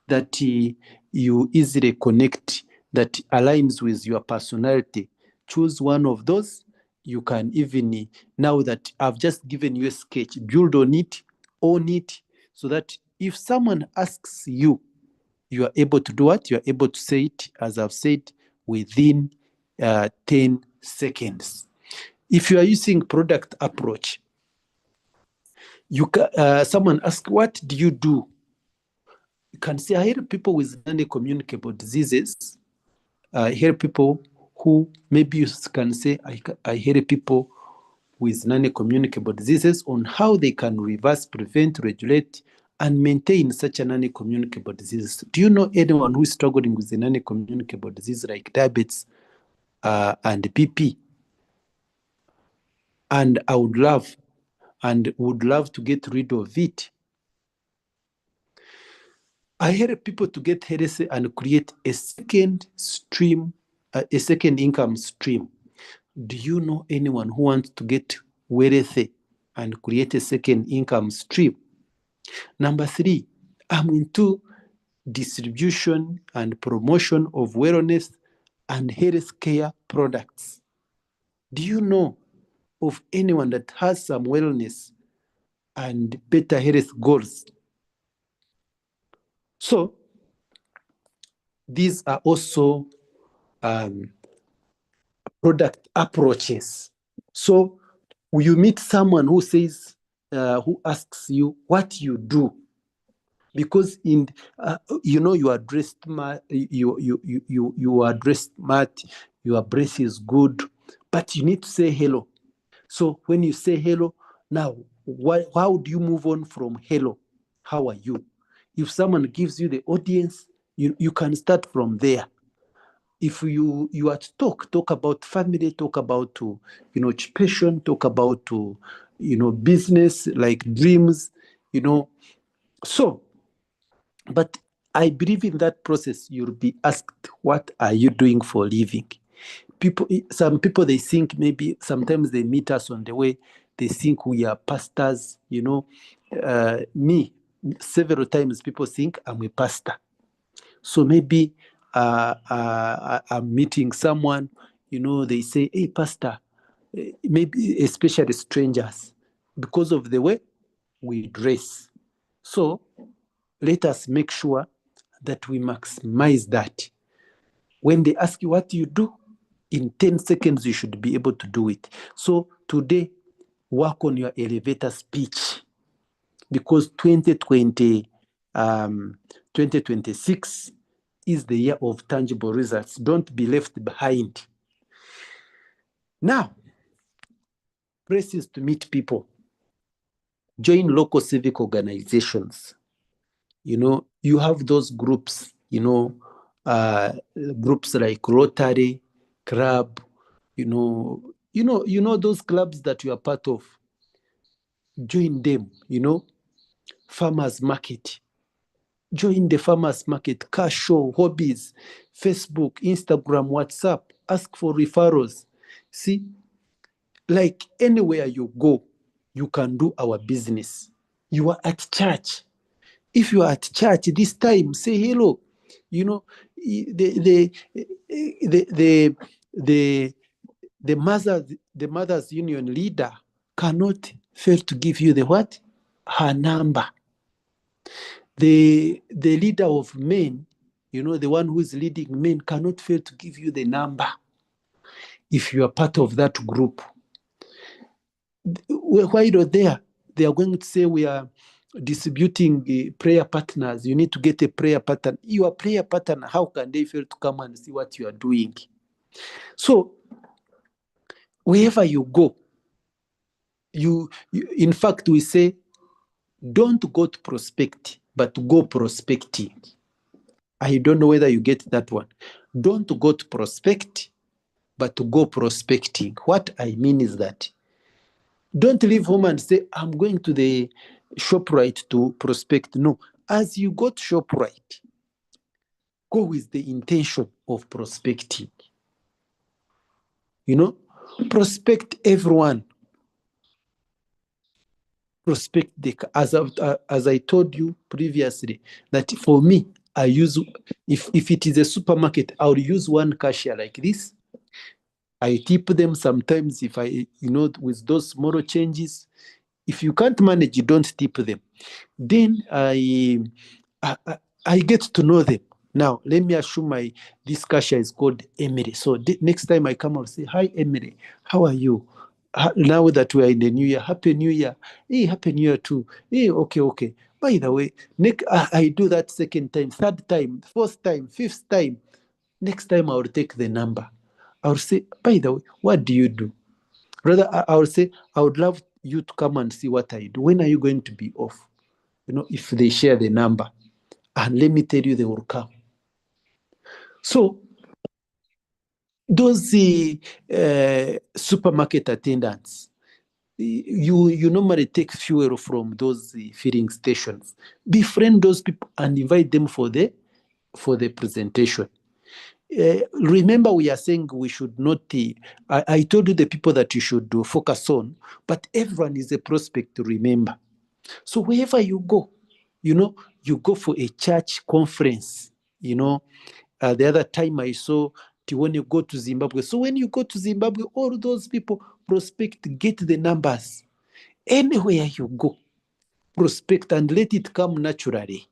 that you easily connect, that aligns with your personality. Choose one of those. You can even, now that I've just given you a sketch, build on it, own it, so that if someone asks you, you are able to do what? You are able to say it, as I've said, within 10 seconds. If you are using product approach, someone asks, what do you do? You can say, I help people with non-communicable diseases. I help people who, maybe you can say, I help people with non-communicable diseases on how they can reverse, prevent, regulate, and maintain such a non-communicable disease. Do you know anyone who is struggling with a non-communicable disease like diabetes and BP? And I would love to get rid of it. I help people to get healthy and create a second income stream. Do you know anyone who wants to get wealthy and create a second income stream? Number 3, I'm into distribution and promotion of wellness and healthcare products. Do you know of anyone that has some wellness and better health goals? So these are also product approaches. So you meet someone who says, who asks you what you do, because you are dressed smart, you are dressed smart, your breath is good, but you need to say hello. So when you say hello, now how do you move on from hello? How are you? If someone gives you the audience, you can start from there. If you are to talk about family, talk about passion, talk about business, like dreams, so. But I believe in that process, you'll be asked, what are you doing for a living? Some people, they think, maybe sometimes they meet us on the way, they think we are pastors. Me, several times people think I'm a pastor. So maybe I'm meeting someone, they say, hey, pastor, maybe especially strangers, because of the way we dress. So let us make sure that we maximize that. When they ask you what you do, in 10 seconds, you should be able to do it. So today, work on your elevator speech, because 2026 is the year of tangible results. Don't be left behind. Now, places to meet people. Join local civic organizations. You have those groups, groups like Rotary Club, those clubs that you are part of. Join them, farmers market. Join the farmers market, car show, hobbies, Facebook, Instagram, WhatsApp. Ask for referrals. See, like anywhere you go, you can do our business. You are at church. If you are at church this time, say hello. The mothers union leader cannot fail to give you her number. The leader of men, the one who is leading men, cannot fail to give you the number if you are part of that group. While you're there, they are going to say, we are distributing prayer partners. You need to get a prayer partner. Your prayer partner, how can they fail to come and see what you are doing? So wherever you go, in fact, we say, don't go to prospect, but go prospecting. I don't know whether you get that one. Don't go to prospect, but to go prospecting. What I mean is that don't leave home and say, I'm going to the ShopRite to prospect. No, as you go to ShopRite, go with the intention of prospecting. Prospect everyone. Prospect as I told you previously, that for me, I use, if it is a supermarket, I'll use one cashier like this. I tip them sometimes if with those small changes. If you can't manage, you don't tip them. Then I get to know them. Now, let me assume this cashier is called Emily. So next time I come, I'll say, hi, Emily, how are you? Now that we are in the new year, Happy New Year. Hey, Happy New Year too. Hey, okay. By the way, I do that second time, third time, fourth time, fifth time. Next time, I'll take the number. I'll say, by the way, what do you do? Rather, I will say, I would love you to come and see what I do. When are you going to be off? If they share the number. And let me tell you, they will come. So those supermarket attendants, you normally take fuel from those filling stations. Befriend those people and invite them for the presentation. Remember, we are saying we should not. I told you the people that you should focus on, but everyone is a prospect to remember. So wherever you go, you go for a church conference. The other time I saw when you go to Zimbabwe. So when you go to Zimbabwe, all those people prospect, get the numbers. Anywhere you go, prospect and let it come naturally.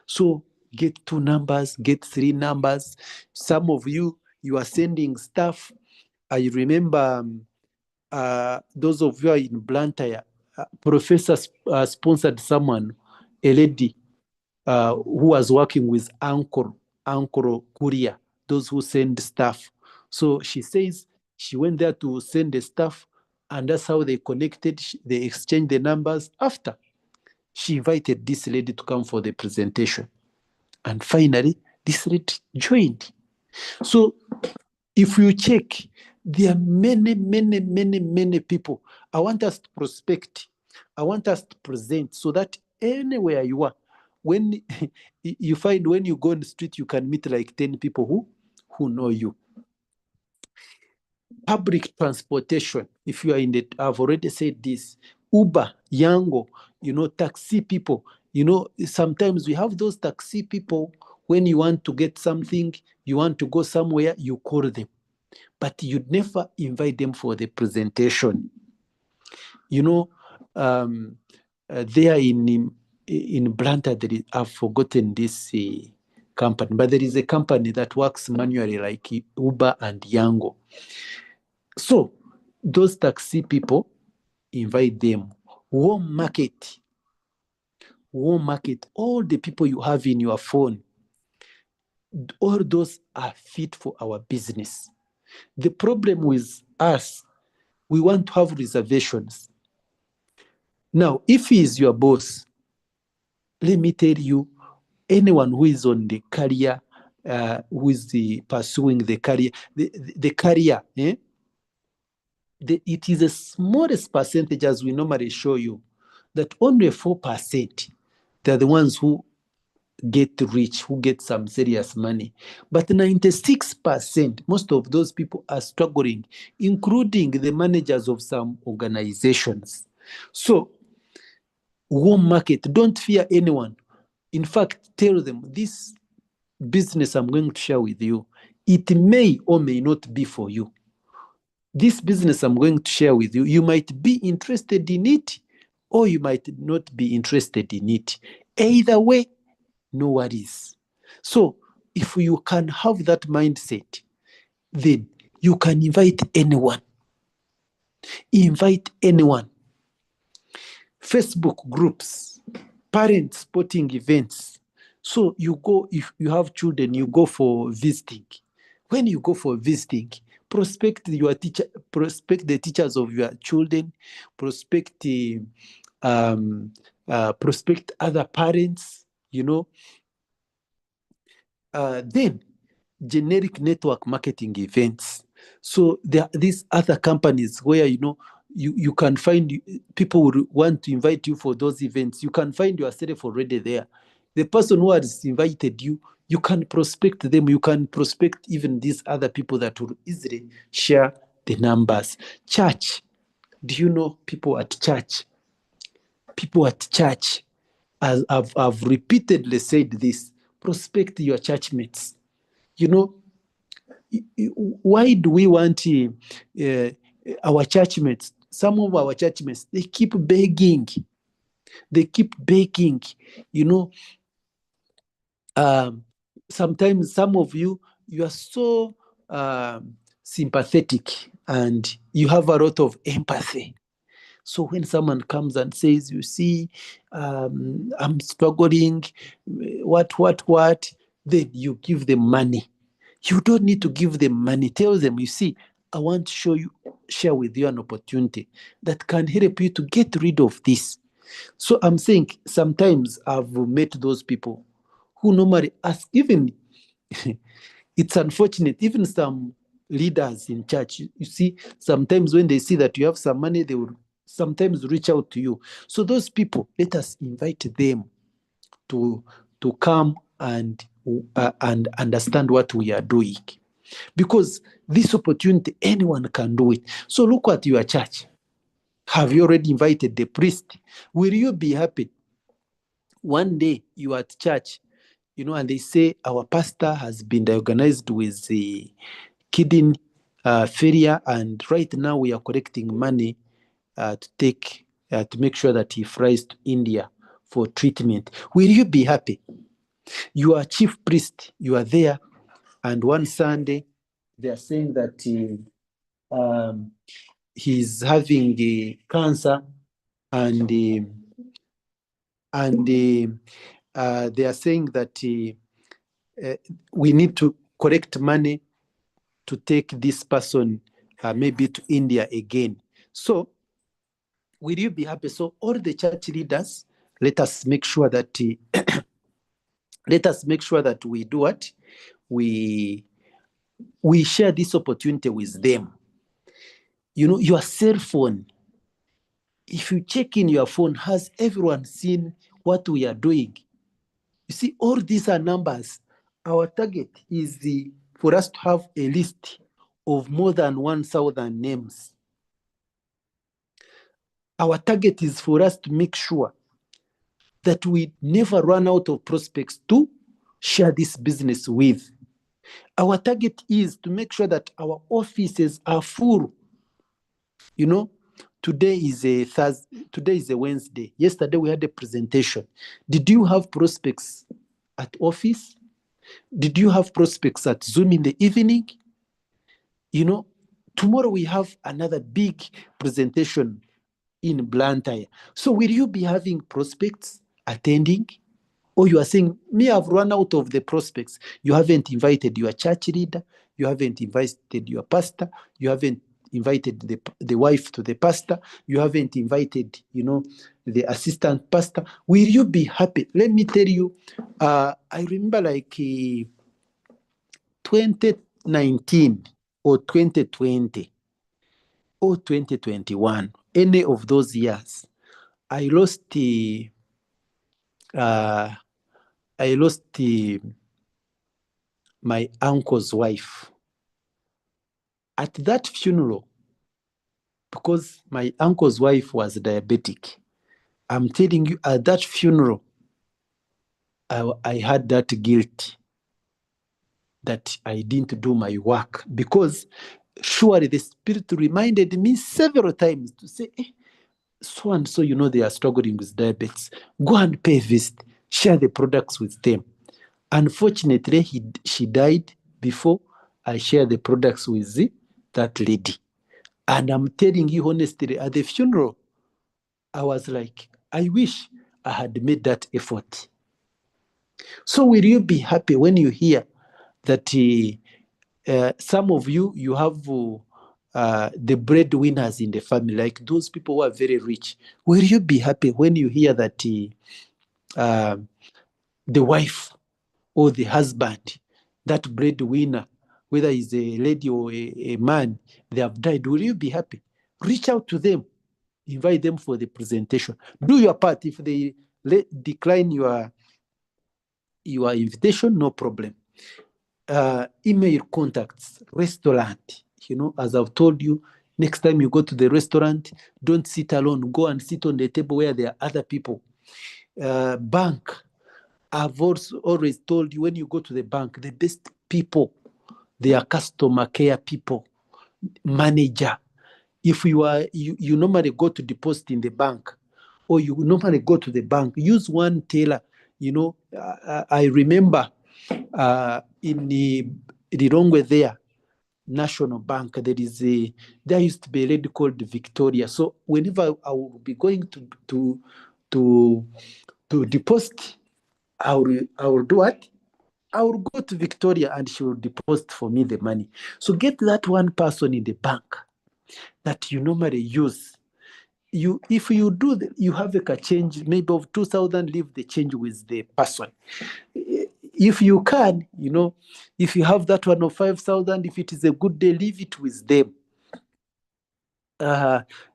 So get 2 numbers, get 3 numbers. Some of you are sending stuff. I remember those of you are in Blantyre, Professor sponsored someone, a lady who was working with Uncle Courier, those who send stuff. So she says she went there to send the stuff, and that's how they connected. They exchanged the numbers. After, she invited this lady to come for the presentation. And finally, this lady joined. So if you check, there are many people. I want us to prospect. I want us to present so that anywhere you are, when you find when you go on the street, you can meet like 10 people who know you. Public transportation, if you are in the, I've already said this, Uber, Yango, taxi people, sometimes we have those taxi people, when you want to get something, you want to go somewhere, you call them. But you'd never invite them for the presentation. There in Blantyre, I've forgotten this company, but there is a company that works manually like Uber and Yango. So those taxi people, invite them. Warm market, all the people you have in your phone, all those are fit for our business. The problem with us, we want to have reservations. Now, if he is your boss, let me tell you, anyone who is on the career, who is pursuing the career, the career, it is the smallest percentage, as we normally show you, that only 4%, they're the ones who get rich, who get some serious money. But 96%, most of those people are struggling, including the managers of some organizations. So, warm market, don't fear anyone. In fact, tell them, this business I'm going to share with you, it may or may not be for you. This business I'm going to share with you, you might be interested in it, or you might not be interested in it. Either way, no worries. So if you can have that mindset, then you can invite anyone. Invite anyone. Facebook groups, parent sporting events. So you go, if you have children, you go for visiting. When you go for visiting, prospect your teacher, prospect the teachers of your children, prospect prospect other parents, then generic network marketing events. So there are these other companies where you can find people who want to invite you for those events. You can find yourself already there. The person who has invited you, you can prospect them. You can prospect even these other people that will easily share the numbers. Church. Do you know people at church? People at church, as I've repeatedly said this, prospect your church mates. Why do we want our church mates? Some of our church mates, they keep begging. Sometimes some of you are so sympathetic and you have a lot of empathy. So when someone comes and says, you see, I'm struggling, what, then you give them money. You don't need to give them money. Tell them, you see, I want to share with you an opportunity that can help you to get rid of this. So I'm saying sometimes I've met those people who normally ask, even it's unfortunate, even some leaders in church, you see, sometimes when they see that you have some money, they will sometimes reach out to you. So those people, let us invite them to come and understand what we are doing, because this opportunity, anyone can do it. So look at your church. Have you already invited the priest? Will you be happy one day you are at church, and they say our pastor has been diagnosed with the kidney failure, and right now we are collecting money to make sure that he flies to India for treatment? Will you be happy? You are chief priest, you are there, and one Sunday they are saying that he's having cancer, and they are saying that we need to collect money to take this person maybe to India again. So will you be happy? So all the church leaders, let us make sure that we do what? We share this opportunity with them. Your cell phone, if you check in your phone, has everyone seen what we are doing? You see, all these are numbers. Our target is for us to have a list of more than 1,000 names. Our target is for us to make sure that we never run out of prospects to share this business with. Our target is to make sure that our offices are full. Today is a Wednesday. Yesterday we had a presentation. Did you have prospects at office? Did you have prospects at Zoom in the evening? Tomorrow we have another big presentation in Blantyre. So will you be having prospects attending? Or you are saying, me, I've run out of the prospects. You haven't invited your church leader. You haven't invited your pastor. You haven't invited the wife to the pastor. You haven't invited, the assistant pastor. Will you be happy? Let me tell you, I remember like 2019 or 2020 or 2021, any of those years, I lost my uncle's wife. At that funeral, because my uncle's wife was diabetic, I'm telling you, at that funeral, I had that guilt that I didn't do my work, because surely the Spirit reminded me several times to say, so and so, they are struggling with diabetes. Go and pay a visit, share the products with them. Unfortunately, she died before I shared the products with that lady. And I'm telling you honestly, at the funeral, I was like, I wish I had made that effort. So will you be happy when you hear that Some of you have the breadwinners in the family, like those people who are very rich. Will you be happy when you hear that the wife or the husband, that breadwinner, whether he's a lady or a man, they have died? Will you be happy? Reach out to them, invite them for the presentation. Do your part. If they decline your invitation, no problem. Email contacts, restaurant. As I've told you, next time you go to the restaurant, don't sit alone. Go and sit on the table where there are other people. Bank. I've also always told you, when you go to the bank, the best people, they are customer care people, manager. If you normally go to deposit in the bank, or you normally go to the bank, use one teller. I remember in the Lilongwe there, National Bank, there used to be a lady called Victoria. So whenever I will be going to deposit, I will do what? I will go to Victoria and she will deposit for me the money. So get that one person in the bank that you normally use. If you do, you have a change maybe of 2,000, leave the change with the person. If you can, if you have that one of 5,000, if it is a good day, leave it with them.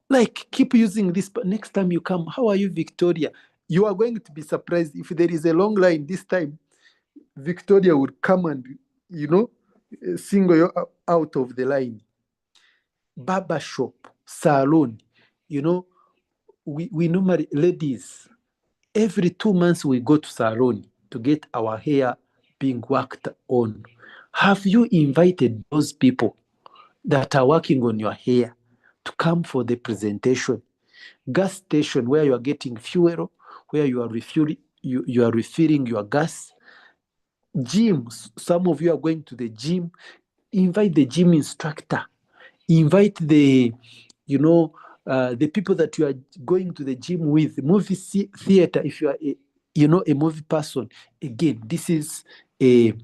Like, keep using this. Next time you come, how are you, Victoria? You are going to be surprised if there is a long line this time. Victoria would come and, single you out of the line. Barber shop, salon, we normally, ladies, every 2 months we go to salon to get our hair being worked on. Have you invited those people that are working on your hair to come for the presentation? Gas station where you are getting fuel, where you are refilling your gas. Gyms, some of you are going to the gym. Invite the gym instructor. Invite the people that you are going to the gym with. Movie theater, if you are a movie person. Again, this is a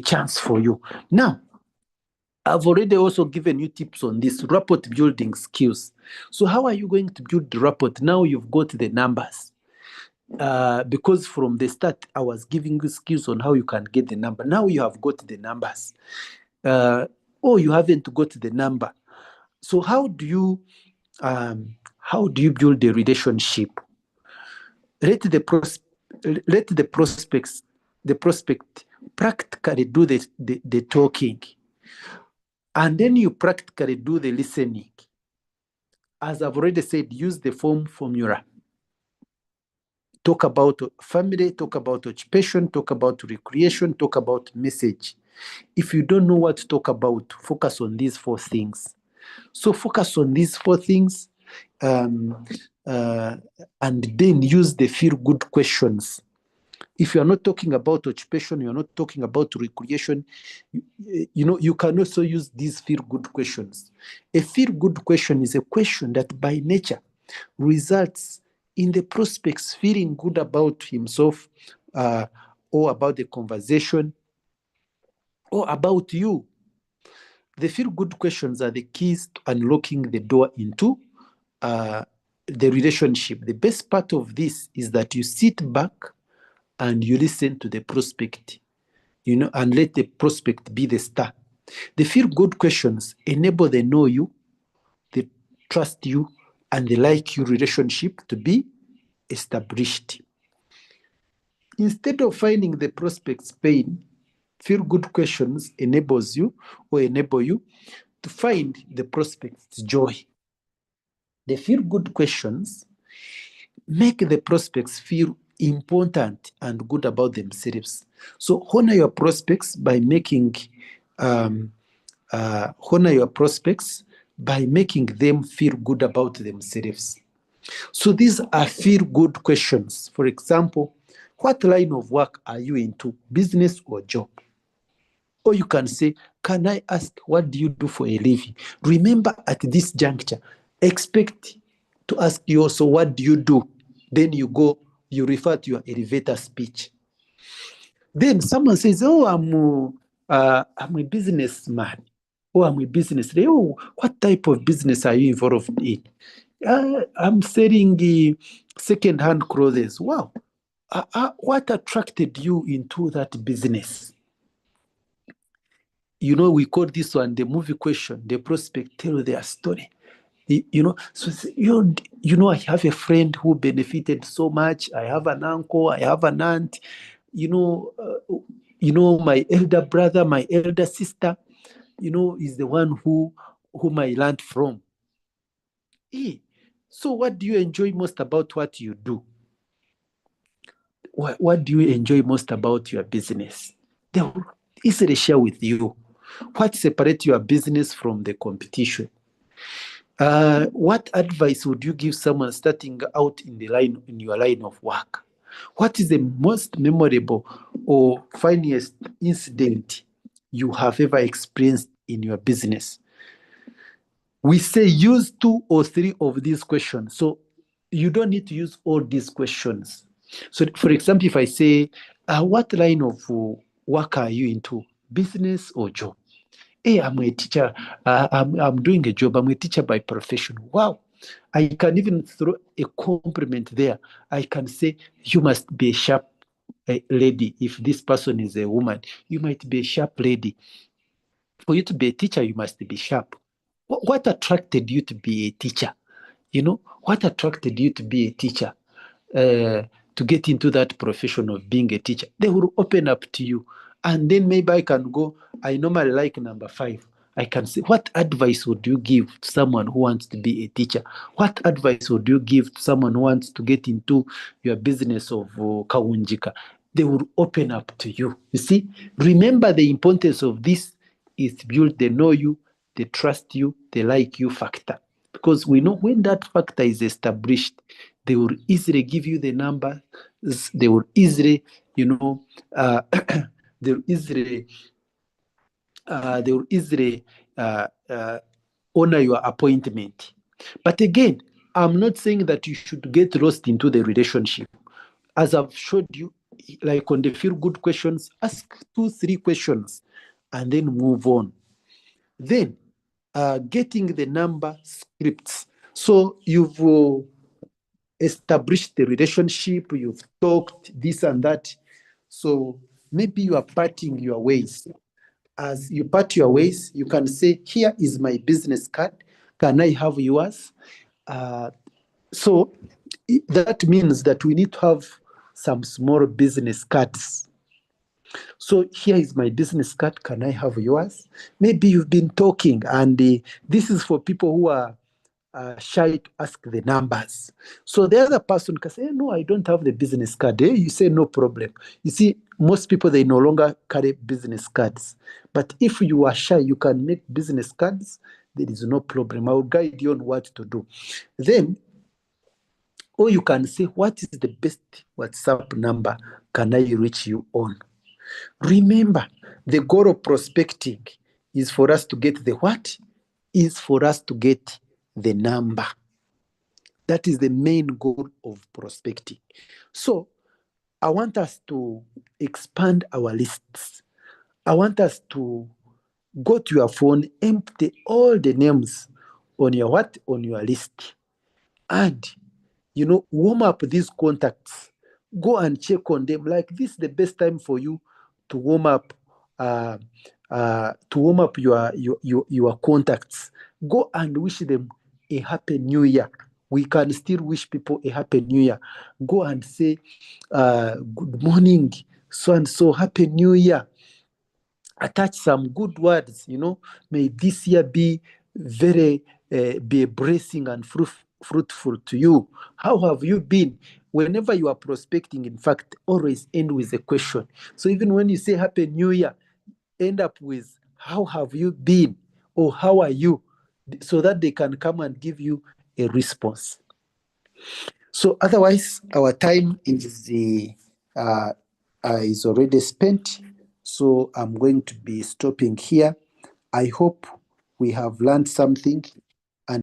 chance for you. Now, I've already also given you tips on this rapport building skills. So how are you going to build the rapport? Now you've got the numbers. Because from the start, I was giving you skills on how you can get the number. Now you have got the numbers. Or you haven't got the number. So how do you build the relationship? Let the prospect practically do the talking, and then you practically do the listening. As I've already said, use the form formula. Talk about family, talk about occupation, talk about recreation, talk about message. If you don't know what to talk about, focus on these 4 things. So focus on these 4 things, and then use the feel-good questions. If you are not talking about occupation, you are not talking about recreation, you can also use these feel-good questions. A feel-good question is a question that by nature results in the prospects feeling good about himself, or about the conversation, or about you. The feel-good questions are the keys to unlocking the door into the relationship. The best part of this is that you sit back and you listen to the prospect, and let the prospect be the star. The feel-good questions enable the know you, the trust you, and the like you relationship to be established. Instead of finding the prospect's pain, feel-good questions enable you to find the prospect's joy. The feel-good questions make the prospects feel important and good about themselves. So honor your prospects by making them feel good about themselves. So these are feel-good questions. For example, what line of work are you into, business or job? Or you can say, can I ask, what do you do for a living? Remember, at this juncture, expect to ask you also, what do you do? Then you refer to your elevator speech. Then someone says, oh, I'm a businessman. Oh, I'm a business. Oh, what type of business are you involved in? I'm selling second-hand clothes. Wow. What attracted you into that business? We call this one the movie question. The prospect tell their story. So I have a friend who benefited so much. I have an uncle, I have an aunt, my elder brother, my elder sister, is the one whom I learned from. So what do you enjoy most about what you do? What do you enjoy most about your business? They will easily share with you what separates your business from the competition. What advice would you give someone starting out in your line of work? What is the most memorable or funniest incident you have ever experienced in your business? We say use 2 or 3 of these questions. So you don't need to use all these questions. So, for example, if I say, what line of work are you into? Business or job? Hey, I'm a teacher. I'm doing a job. I'm a teacher by profession. Wow. I can even throw a compliment there. I can say, you must be a sharp lady. If this person is a woman, you might be a sharp lady. For you to be a teacher, you must be sharp. What attracted you to be a teacher? What attracted you to be a teacher? To get into that profession of being a teacher, they will open up to you. And then maybe I can go, I normally like number 5. I can say, what advice would you give to someone who wants to be a teacher? What advice would you give to someone who wants to get into your business of Kawunjika? They will open up to you. You see, remember the importance of this is build the know you, they trust you, they like you factor. Because we know when that factor is established, they will easily give you the number. They will easily, they will easily, honor your appointment. But again, I'm not saying that you should get lost into the relationship. As I've showed you, like on the feel good questions, ask 2, 3 questions and then move on. Then, getting the number scripts. So you've established the relationship, you've talked this and that. So maybe you are parting your ways. As you part your ways, you can say, here is my business card. Can I have yours? So that means that we need to have some small business cards. So here is my business card. Can I have yours? Maybe you've been talking, and this is for people who are shy to ask the numbers. So the other person can say, no, I don't have the business card. You say, no problem. You see, most people, they no longer carry business cards. But if you are shy, you can make business cards. There is no problem. I will guide you on what to do. Then, or you can say, what is the best WhatsApp number can I reach you on? Remember, the goal of prospecting is for us to get the what? Is for us to get the number. That is the main goal of prospecting. So I want us to expand our lists. I want us to go to your phone, empty all the names on your what? On your list. And, warm up these contacts. Go and check on them. Like, this is the best time for you to warm up your contacts. Go and wish them a happy new year. We can still wish people a happy new year. Go and say, good morning, so and so, happy new year. Attach some good words, may this year be very be a blessing and fruitful to you. How have you been? Whenever you are prospecting, in fact, always end with a question. So even when you say happy new year, end up with how have you been or how are you, so that they can come and give you a response. So otherwise, our time is already spent. So I'm going to be stopping here. I hope we have learned something.